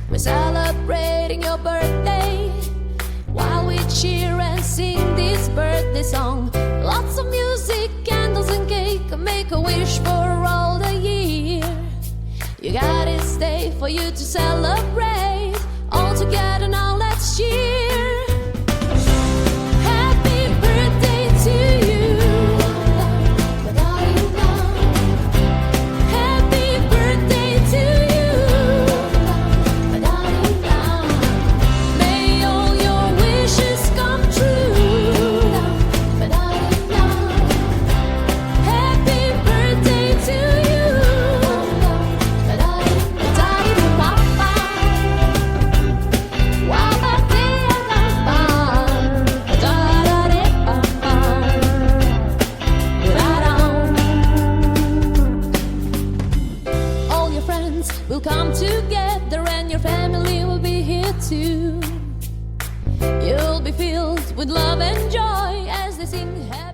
We're celebrating your birthday while we cheer and sing this birthday song. Lots of music, candles and cake, make a wish for all the year. You gotta stay for you to celebrate. All together now, let's cheer. Happy birthday to you. Happy birthday to you. May all your wishes come true. Happy birthday to you. All your friends will come together and your family will be here too. You'll be filled with love and joy as they sing happy.